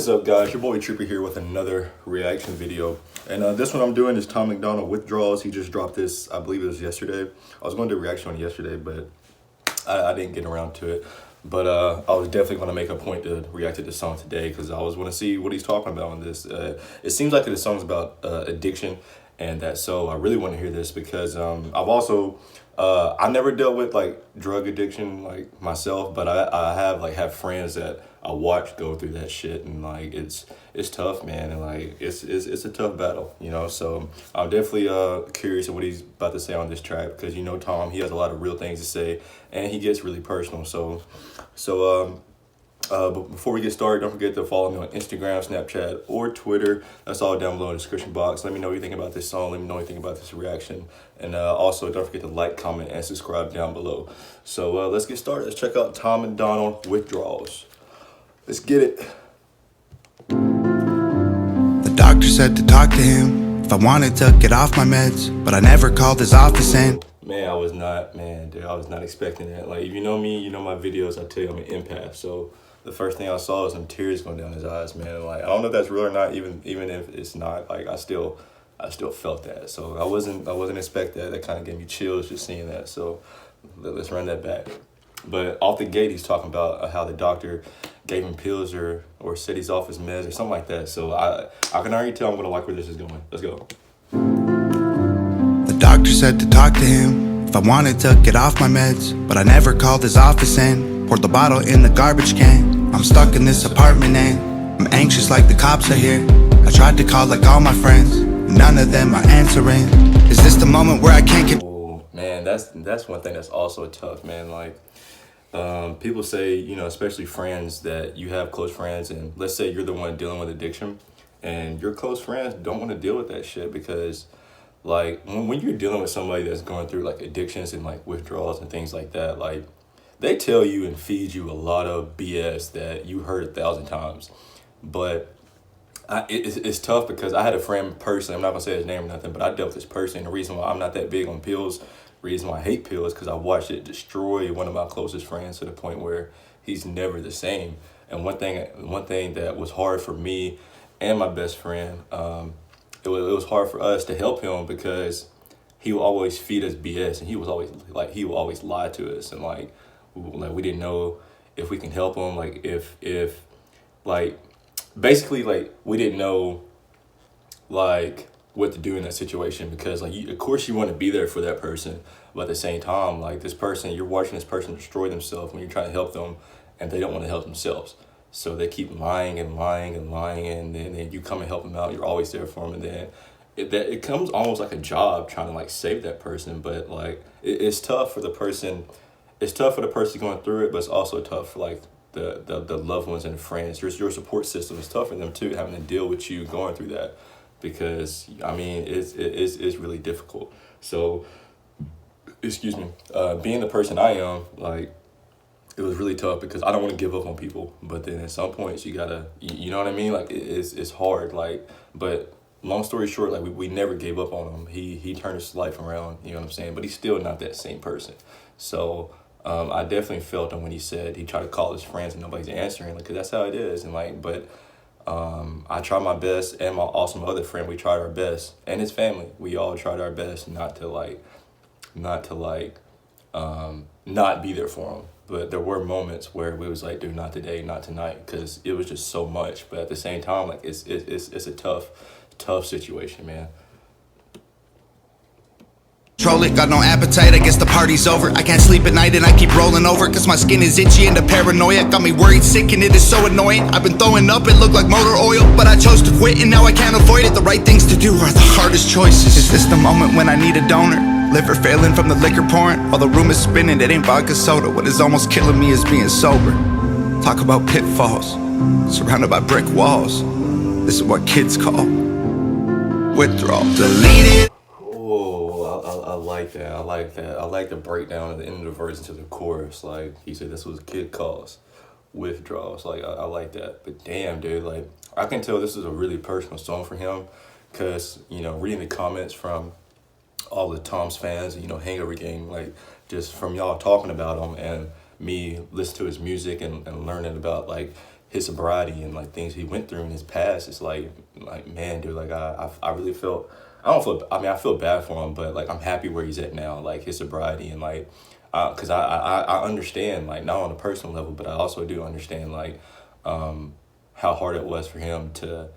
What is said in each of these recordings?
is up, guys? Your boy Trippy here with another reaction video. And this one I'm doing is Tom Macdonald, Withdrawals. He just dropped this, I believe it was yesterday. I was going to do a reaction on it yesterday, but I didn't get around to it. But I was definitely going to make a point to react to this song today because I was going to see what he's talking about on this. It seems like the song's about addiction and that, so I really want to hear this because I've also I never dealt with like drug addiction like myself, but I have friends that I watch go through that shit, and like it's tough, man, and like it's a tough battle, you know. So I'm definitely curious of what he's about to say on this track because Tom, he has a lot of real things to say and he gets really personal. But before we get started, don't forget to follow me on Instagram, Snapchat, or Twitter. That's all down below in the description box. Let me know what you think about this song. Let me know what you think about this reaction. And also, don't forget to like, comment, and subscribe down below. So let's get started. Let's check out Tom Macdonald, Withdrawals. Let's get it. The doctor said to talk to him if I wanted to get off my meds, but I never called his office and... Man, I was not expecting that. Like, if you know me, you know my videos, I tell you I'm an empath. So the first thing I saw was some tears going down his eyes, man. Like, I don't know if that's real or not, even if it's not, like, I still felt that. So I wasn't expecting that. That kind of gave me chills just seeing that. So let's run that back. But off the gate, he's talking about how the doctor gave him pills or said he's off his meds or something like that. So I can already tell I'm gonna like where this is going. Let's go. The doctor said to talk to him if I wanted to get off my meds, but I never called his office and poured the bottle in the garbage can. I'm stuck in this apartment and I'm anxious like the cops are here. I tried to call like all my friends, none of them are answering. Is this the moment where I can't get... Oh man, that's one thing that's also tough, man. Like people say, especially friends, that you have close friends, and let's say you're the one dealing with addiction and your close friends don't want to deal with that shit because like when you're dealing with somebody that's going through like addictions and like withdrawals and things like that, like they tell you and feed you a lot of BS that you heard 1,000 times. But it's tough because I had a friend personally, I'm not gonna say his name or nothing, but I dealt with this person. The reason why I'm not that big on pills, reason why I hate pills, because I watched it destroy one of my closest friends to the point where he's never the same. And one thing that was hard for me and my best friend, it was hard for us to help him because he would always feed us BS, and he would always lie to us, and like we didn't know if we can help him, like if basically like we didn't know like what to do in that situation because like of course you want to be there for that person, but at the same time like this person, you're watching this person destroy themselves when you're trying to help them and they don't want to help themselves. So they keep lying and lying and lying, and then you come and help them out. You're always there for them, and then it comes almost like a job trying to like save that person. But like it's tough for the person. It's tough for the person going through it, but it's also tough for like the loved ones and friends. Your support system is tough for them too, having to deal with you going through that, because I mean it's really difficult. So excuse me, being the person I am, like it was really tough because I don't want to give up on people, but then at some points you gotta, you know what I mean? Like it's hard, like, but long story short, like we never gave up on him. He turned his life around, you know what I'm saying? But he's still not that same person. So I definitely felt him when he said he tried to call his friends and nobody's answering, like, 'cause that's how it is. And like, but I tried my best, and my awesome other friend, we tried our best, and his family, we all tried our best not to not be there for him. But there were moments where we was like, dude, not today, not tonight, because it was just so much. But at the same time, like it's a tough situation, man. Control it, got no appetite, I guess the party's over. I can't sleep at night and I keep rolling over, cause my skin is itchy and the paranoia got me worried sick, and it is so annoying. I've been throwing up, it looked like motor oil, but I chose to quit and now I can't avoid it. The right things to do are the hardest choices. Is this the moment when I need a donor? Liver failing from the liquor pouring, while the room is spinning, it ain't vodka soda. What is almost killing me is being sober. Talk about pitfalls, surrounded by brick walls. This is what kids call withdrawal. Delete it. I like that. I like the breakdown at the end of the verse into the chorus. Like he said, this was kid calls, withdrawals. Like I like that. But damn, dude, like I can tell this is a really personal song for him, because reading the comments from all the Tom's fans, Hangover Gang, like just from y'all talking about him and me listening to his music and learning about like his sobriety and like things he went through in his past, it's like man, dude, like I really felt, I mean, I feel bad for him, but like I'm happy where he's at now, like his sobriety, and like because I understand, like not on a personal level, but I also do understand like how hard it was for him to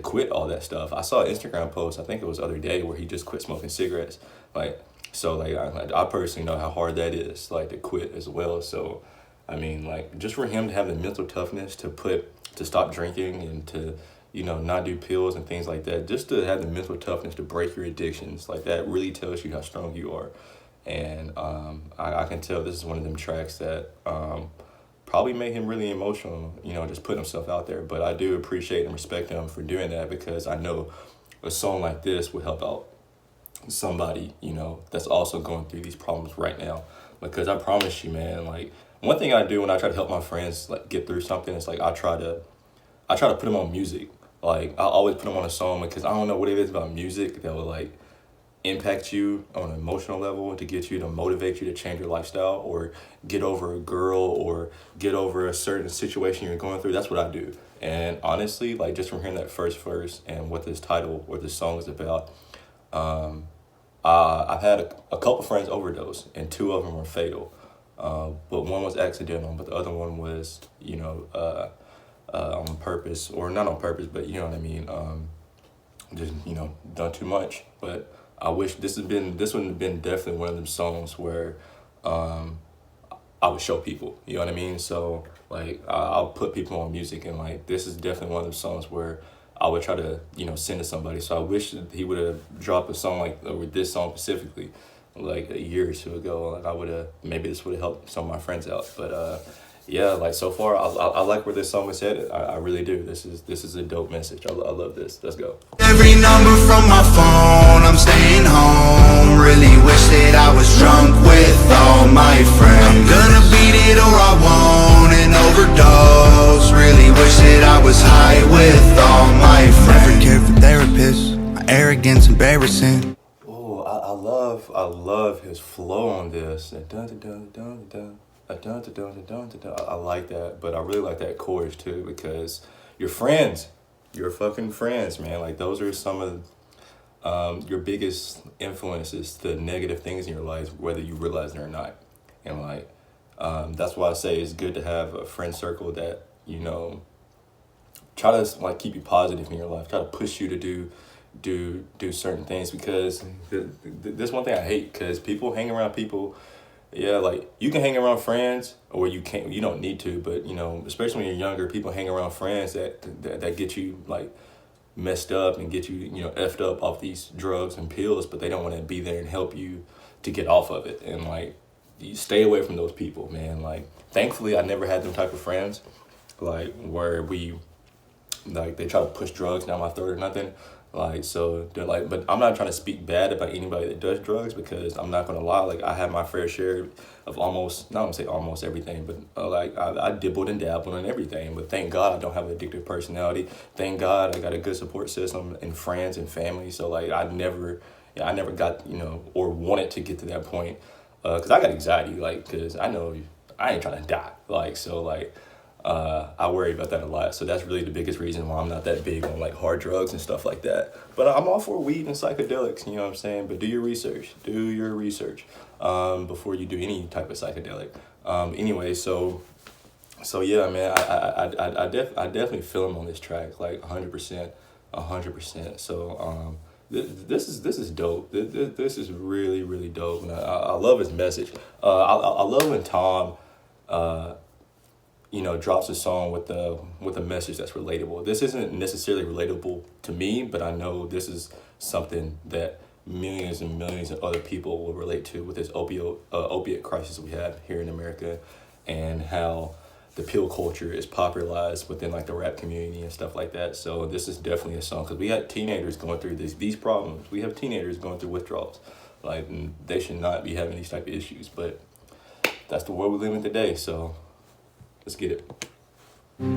quit all that stuff. I saw an Instagram post, I think it was the other day, where he just quit smoking cigarettes. Like, so like I personally know how hard that is, like to quit as well. So I mean, like just for him to have the mental toughness to stop drinking and to, you know, not do pills and things like that, just to have the mental toughness to break your addictions, like that really tells you how strong you are. And I can tell this is one of them tracks that probably made him really emotional, you know, just putting himself out there. But I do appreciate and respect him for doing that, because I know a song like this would help out somebody, you know, that's also going through these problems right now. Because I promise you, man, like one thing I do when I try to help my friends like get through something is like I try to put them on music. Like I always put them on a song, because I don't know what it is about music that will like impact you on an emotional level to get you to motivate you to change your lifestyle or get over a girl or get over a certain situation you're going through. That's what I do. And honestly, like just from hearing that first verse and what this title or this song is about, I've had a couple friends overdose, and 2 of them were fatal. But one was accidental, but the other one was, you know, on purpose, or not on purpose, but you know what I mean. Just, you know, done too much. But I wish this would have been definitely one of them songs where I would show people, you know what I mean? So like I'll put people on music, and like this is definitely one of them songs where I would try to, you know, send to somebody. So I wish that he would have dropped a song like, or this song specifically, like a year or 2 ago. Like I would have, maybe this would have helped some of my friends out. But yeah, like so far I like where this song is headed. I really do. This is a dope message. I love this. Let's go. Every number from my phone, I'm staying home. Really wish that I was drunk with all my friends. I'm gonna beat it or I won't and overdose. Really wish that I was high with all my friends. Never cared for therapists, my arrogance embarrassing. Oh, I love his flow on this. Dun, dun, dun, dun, dun. I like that, but I really like that chorus too, because your friends, your fucking friends, man, like those are some of your biggest influences, the negative things in your life, whether you realize it or not. And like that's why I say it's good to have a friend circle that, you know, try to like keep you positive in your life, try to push you to do certain things, because this one thing I hate, because people hang around people. Yeah, like you can hang around friends, or you can't. You don't need to, but you know, especially when you're younger, people hang around friends that get you like messed up and get you, you know, effed up off these drugs and pills, but they don't want to be there and help you to get off of it. And like, you stay away from those people, man. Like, thankfully, I never had them type of friends, like where we, like they try to push drugs down my throat or nothing. Like, so they're like, but I'm not trying to speak bad about anybody that does drugs, because I'm not going to lie. Like, I have my fair share of almost, not going to say almost everything, but like I dibbled and dabbled in everything. But thank God I don't have an addictive personality. Thank God I got a good support system and friends and family. So like, I never got, you know, or wanted to get to that point. Cause I got anxiety, like, cause I know I ain't trying to die. Like, so like, I worry about that a lot. So that's really the biggest reason why I'm not that big on like hard drugs and stuff like that. But I'm all for weed and psychedelics, you know what I'm saying? But do your research before you do any type of psychedelic. Anyway, so yeah, man, I definitely feel him on this track, like 100%. So this is dope. This is really, really dope. And I love his message. I love when Tom you know, drops a song with a message that's relatable. This isn't necessarily relatable to me, but I know this is something that millions and millions of other people will relate to with this opiate crisis we have here in America, and how the pill culture is popularized within like the rap community and stuff like that. So this is definitely a song, because we had teenagers going through these problems. We have teenagers going through withdrawals. Like, they should not be having these type of issues, but that's the world we live in today. So let's get it.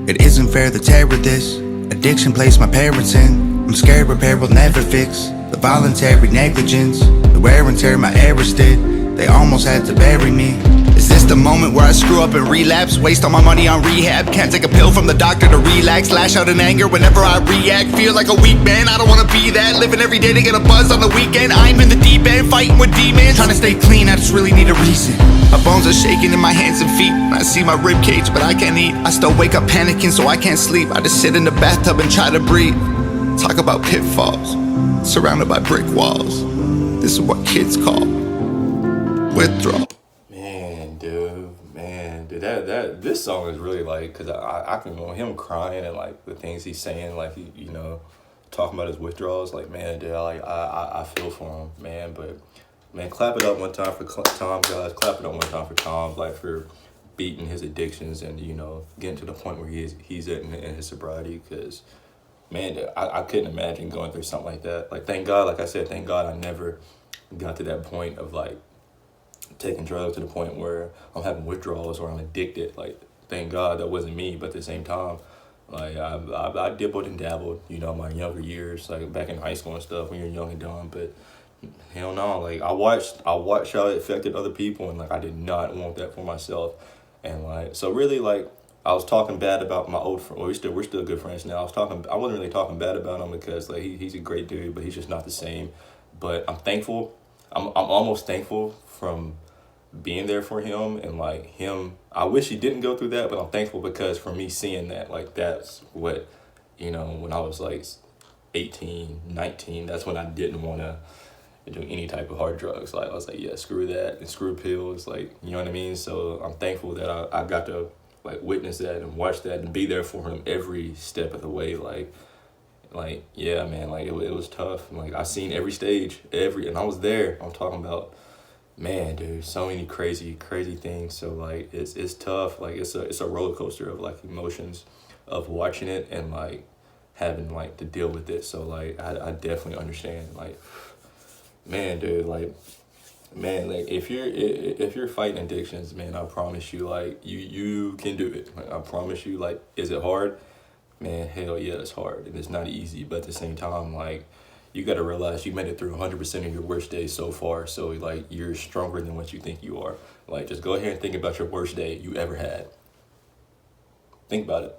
It isn't fair to tear with this. Addiction placed my parents in. I'm scared repair will never fix the voluntary negligence, the wear and tear my errors did. they almost had to bury me. Is this the moment where I screw up and relapse? Waste all my money on rehab? Can't take a pill from the doctor to relax? Lash out in anger whenever I react? Feel like a weak man, I don't wanna be that. Living every day to get a buzz on the weekend. I'm in the deep end, fighting with demons. Trying to stay clean, I just really need a reason. My bones are shaking in my hands and feet. I see my rib cage, but I can't eat. I still wake up panicking, so I can't sleep. I just sit in the bathtub and try to breathe. Talk about pitfalls, surrounded by brick walls. This is what kids call withdrawal. That this song is really like, cause I can know him crying and like the things he's saying, like he, you know, talking about his withdrawals. Like, man, dude, I feel for him, man. But man, clap it up one time for Tom, guys. Clap it up one time for Tom, like for beating his addictions and, you know, getting to the point where he's at in his sobriety. Cause man, dude, I couldn't imagine going through something like that. Like, thank God, like I said, thank God I never got to that point of like taking drugs to the point where I'm having withdrawals or I'm addicted. Like, thank God that wasn't me. But at the same time, like I dibbled and dabbled, you know, my younger years, like back in high school and stuff when you're young and dumb. But hell no, like I watched how it affected other people, and like I did not want that for myself. And like, so really, like I was talking bad about my old friend. Well, we're still good friends now. I wasn't really talking bad about him because like he's a great dude, but he's just not the same. But I'm thankful. I'm almost thankful from being there for him, and like him, I wish he didn't go through that, but I'm thankful because for me seeing that, like that's what, you know, when I was like 18, 19, that's when I didn't want to do any type of hard drugs. Like I was like, yeah, screw that and screw pills, like, you know what I mean? So I'm thankful that I got to like witness that and watch that and be there for him every step of the way. Like yeah, man, like it was tough. Like I seen every stage, and I was there. I'm talking about, man, dude, so many crazy things. So like it's tough. Like it's a roller coaster of like emotions of watching it and like having like to deal with it. So like I definitely understand. Like, man, dude, like if you're fighting addictions, man, I promise you, like you can do it. Like I promise you. Like, is it hard? Man, hell yeah, it's hard and it's not easy. But at the same time, like, you got to realize you made it through 100% of your worst days so far. So like you're stronger than what you think you are. Like, just go ahead and think about your worst day you ever had. Think about it.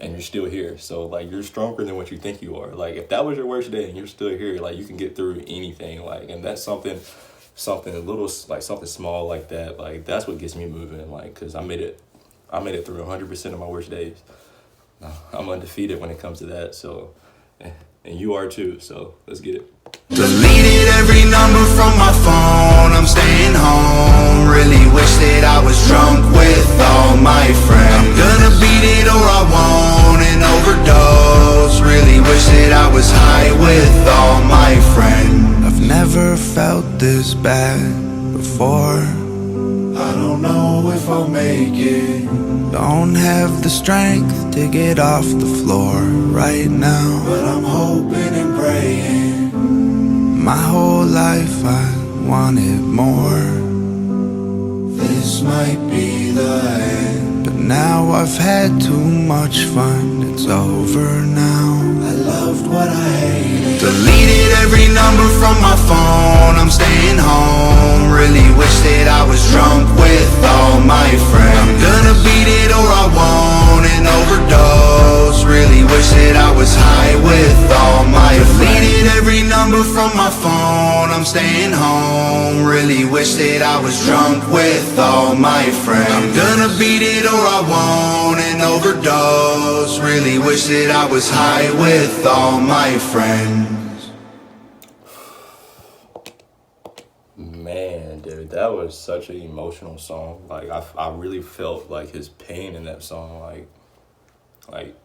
And you're still here. So like you're stronger than what you think you are. Like if that was your worst day and you're still here, like you can get through anything. Like, and that's something a little, like something small like that. Like that's what gets me moving. Like, cause I made it through 100% of my worst days. I'm undefeated when it comes to that. So, and you are too. So let's get it. Deleted every number from my phone, I'm staying home. Really wish that I was drunk with all my friends. I'm gonna beat it or I won't and overdose. Really wish that I was high with all my friends. I've never felt this bad before. I don't know if I'll make it. Don't have the strength to get off the floor right now, but I'm hoping and praying. My whole life I wanted more. This might be the end, but now I've had too much fun. It's over now. I loved what I hated. Deleted every number from my phone, I'm staying home. Really wish that I was drunk with all my friends. I'm gonna beat it or I won't and overdose. Really wish that I was high with all my friends. Deleted every number from my phone, I'm staying home. Really wish that I was drunk with all my friends. I'm gonna beat it or I won't and overdose. Really wish that I was high with all my friends. Man, dude, that was such an emotional song. Like I really felt like his pain in that song. Like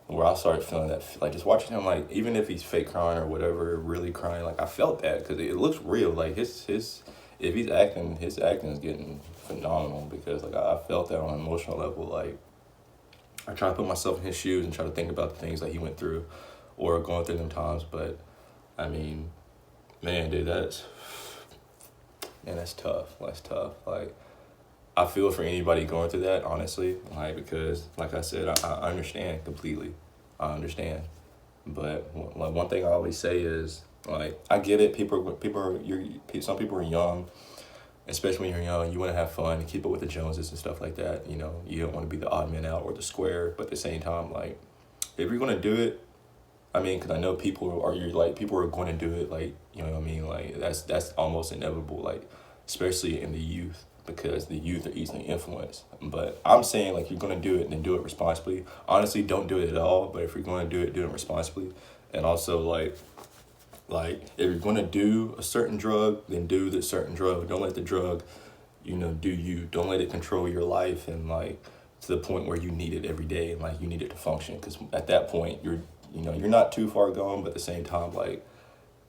where I started feeling that, like just watching him, like even if he's fake crying or whatever, really crying, like I felt that because it looks real. Like his if he's acting, his acting is getting phenomenal because like I felt that on an emotional level. Like I try to put myself in his shoes and try to think about the things that he went through or going through them times. But I mean, man, dude, that's tough. That's tough. Like I feel for anybody going through that, honestly, like because like I said, I understand completely. I understand. But like one thing I always say is Like, I get it. Some people are young, especially when you're young. You want to have fun and keep up with the Joneses and stuff like that. You know, you don't want to be the odd man out or the square. But at the same time, like, if you're gonna do it, I mean, because I know people are going to do it. Like, you know what I mean? Like, that's almost inevitable. Like, especially in the youth, because the youth are easily influenced. But I'm saying, like, you're gonna do it, then do it responsibly. Honestly, don't do it at all. But if you're going to do it responsibly. And also, like, if you're going to do a certain drug, then do the certain drug. Don't let the drug, you know, do you. Don't let it control your life, and, like, to the point where you need it every day and, like, you need it to function. Because at that point, you're not too far gone, but at the same time, like,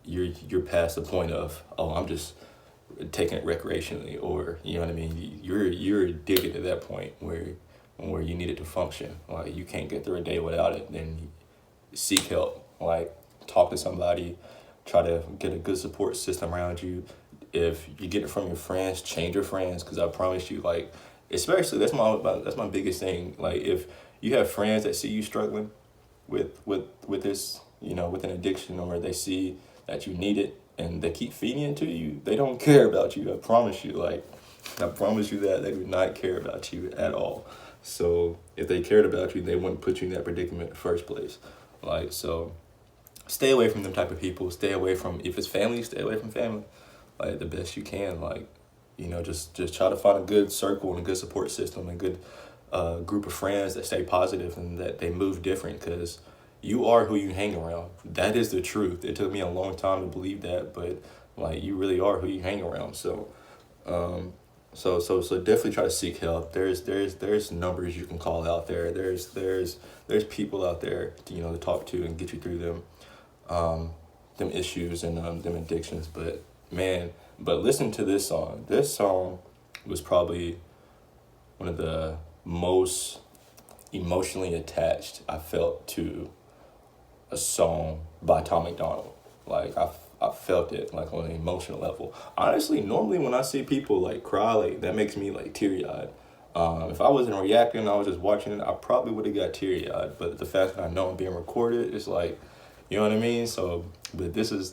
you're past the point of, oh, I'm just taking it recreationally, or, you know what I mean? You're addicted at that point where you need it to function. Like, you can't get through a day without it. Then seek help. Like, talk to somebody. Try to get a good support system around you. If you get it from your friends, change your friends, because I promise you, like, especially that's my biggest thing. Like, if you have friends that see you struggling with this, you know, with an addiction, or they see that you need it and they keep feeding it to you, they don't care about you. I promise you. Like, I promise you that they do not care about you at all. So if they cared about you, they wouldn't put you in that predicament in the first place. Like, so stay away from them type of people. Stay away from, if it's family, stay away from family, like, the best you can. Like, you know, just try to find a good circle and a good support system, and a good group of friends that stay positive and that they move different, because you are who you hang around. That is the truth. It took me a long time to believe that, but, like, you really are who you hang around. So so definitely try to seek help. There's numbers you can call out there. There's people out there to, you know, to talk to and get you through them issues and them addictions. But man, listen to this song. This song was probably one of the most emotionally attached I felt to a song by Tom Macdonald. Like, I felt it, like, on an emotional level. Honestly, normally when I see people, like, cry, like, that makes me, like, teary-eyed. If I wasn't reacting, I was just watching it, I probably would have got teary-eyed. But the fact that I know I'm being recorded, it's like, you know what I mean? So, but this was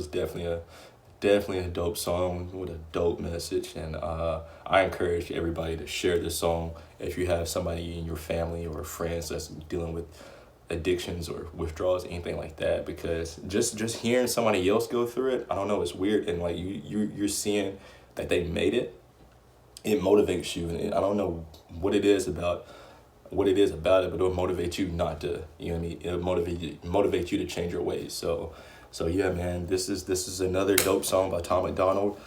definitely a dope song with a dope message. And I encourage everybody to share this song if you have somebody in your family or friends that's dealing with addictions or withdrawals, anything like that. Because just hearing somebody else go through it, I don't know, it's weird. And, like, you're seeing that they made it. It motivates you, and I don't know what it is about but it'll motivate you not to, you know what I mean? It'll motivate you to change your ways. So yeah, man, this is another dope song by Tom Macdonald,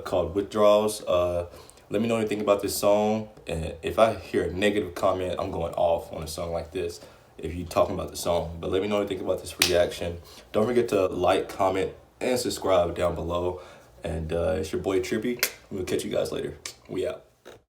called Withdrawals. Let me know anything about this song, and if I hear a negative comment, I'm going off on a song like this if you're talking about the song. But let me know anything about this reaction. Don't forget to like, comment, and subscribe down below. And it's your boy Trippy. We'll catch you guys later. We out.